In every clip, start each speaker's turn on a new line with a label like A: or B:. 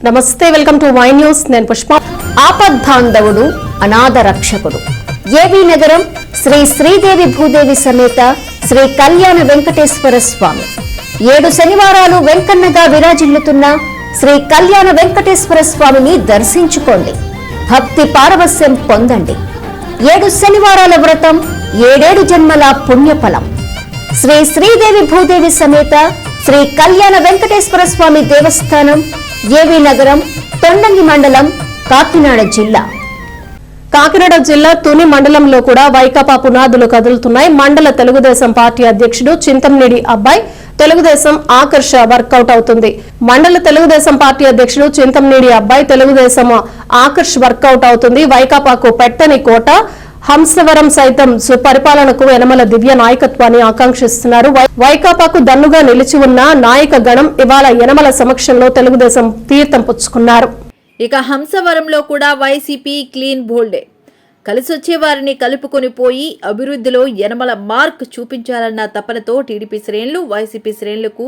A: నమస్తే, welcome to Y news. నేను పుష్ప. ఆపద్బాంధవుడు, అనాథ రక్షకుడు. ఏవీ నగరం శ్రీ శ్రీదేవి భూదేవి సమేత శ్రీ కళ్యాణ వెంకటేశ్వర స్వామి 7 శనివారాలు వెంకన్నగా విరాజిల్లుతున్న శ్రీ కళ్యాణ వెంకటేశ్వర స్వామిని దర్శించుకోండి. భక్తి పారవస్యం పొందండి. 7 శనివారాల వ్రతం 7 జన్మల పుణ్యఫలం. శ్రీ శ్రీదేవి భూదేవి సమేత శ్రీ కళ్యాణ వెంకటేశ్వర స్వామి దేవస్థానం, ఏవీ నగరం, తొండంగి మండలం, కాకినాడ జిల్లా. కాకినాడ జిల్లా తుని మండలంలో కూడా వైకాపా పునాదులు కదులుతున్నాయి. మండల తెలుగుదేశం పార్టీ అధ్యక్షుడు చింతమనేడి అబ్బాయి తెలుగుదేశం ఆకర్ష వర్కౌట్ అవుతుంది. మండల తెలుగుదేశం పార్టీ అధ్యక్షుడు చింతమనేడి అబ్బాయి తెలుగుదేశం ఆకర్ష్ వర్కౌట్ అవుతుంది. వైకాపాకు పెట్టని కోట హంసవరం సైతం సుపరిపాలనకు యనమల దివ్య నాయకత్వాన్ని ఆకాంక్షిస్తున్నారు. వైకాపాకు దన్నుగా నిలిచి ఉన్న నాయక గణం ఇవాళ యనమల సమక్షంలో తెలుగుదేశం తీర్థం పుచ్చుకున్నారు.
B: ఇక హంసవరంలో కూడా వైసీపీ క్లీన్ బోల్డే. కలిసొచ్చే వారిని కలుపుకొని పోయి అభివృద్ధిలో యనమల మార్క్ చూపించాలన్న తపనతో టీడీపీ శ్రేణులు వైసీపీ శ్రేణులకు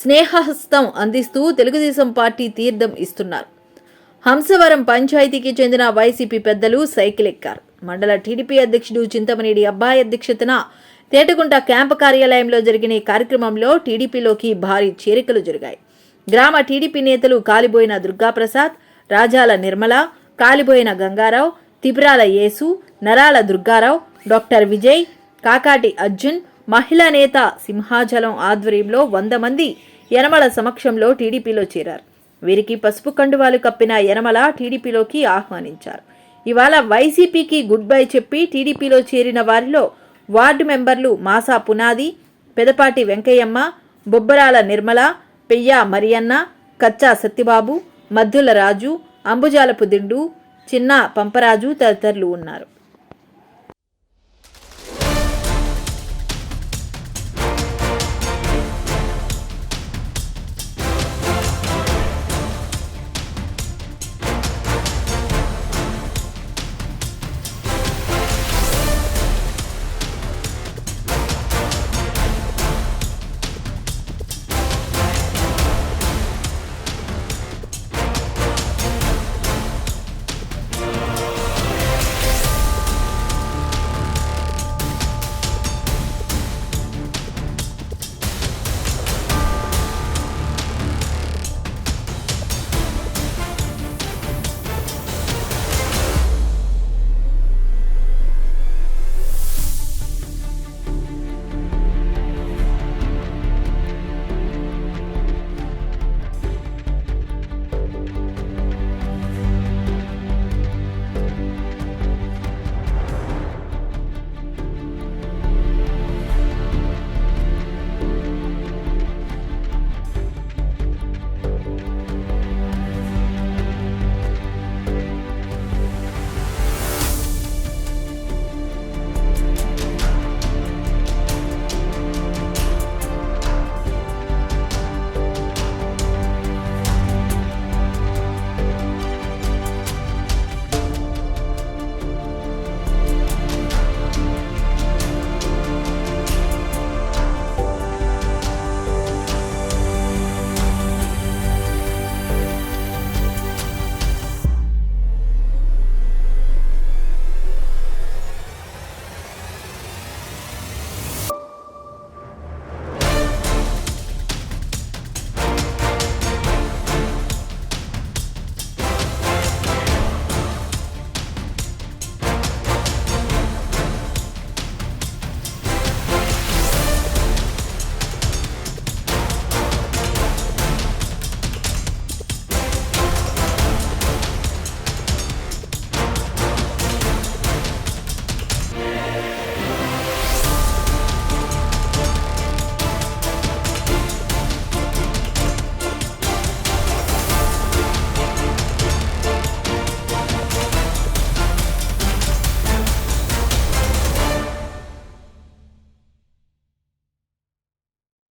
B: స్నేహహస్తం అందిస్తూ తెలుగుదేశం పార్టీ తీర్థం ఇస్తున్నారు. హంసవరం పంచాయతీకి చెందిన వైసీపీ పెద్దలు సైకిల్ ఎక్కారు. మండల టీడీపీ అధ్యక్షుడు చింతమనేడి అబ్బాయి అధ్యక్షతన తేటగుంట క్యాంపు కార్యాలయంలో జరిగిన ఈ కార్యక్రమంలో టీడీపీలోకి భారీ చేరికలు జరిగాయి. గ్రామ టీడీపీ నేతలు కాలిబోయిన దుర్గాప్రసాద్, రాజాల నిర్మల, కాలిబోయిన గంగారావు, తిబిరాల యేసు, నరాల దుర్గారావు, డాక్టర్ విజయ్, కాకాటి అర్జున్, మహిళా నేత సింహాచలం ఆధ్వర్యంలో 100 మంది యనమల సమక్షంలో టీడీపీలో చేరారు. వీరికి పసుపు కండువాలు కప్పిన యనమల టీడీపీలోకి ఆహ్వానించారు. ఇవాళ వైసీపీకి గుడ్ బై చెప్పి టీడీపీలో చేరిన వారిలో వార్డు మెంబర్లు మాసా పునాది, పెదపాటి వెంకయ్యమ్మ, బొబ్బరాల నిర్మల, పెయ్య మరియన్న, కచ్చా సత్యబాబు, మద్దుల రాజు, అంబుజాలపు దిండు, చిన్న పంపరాజు తదితరులు ఉన్నారు.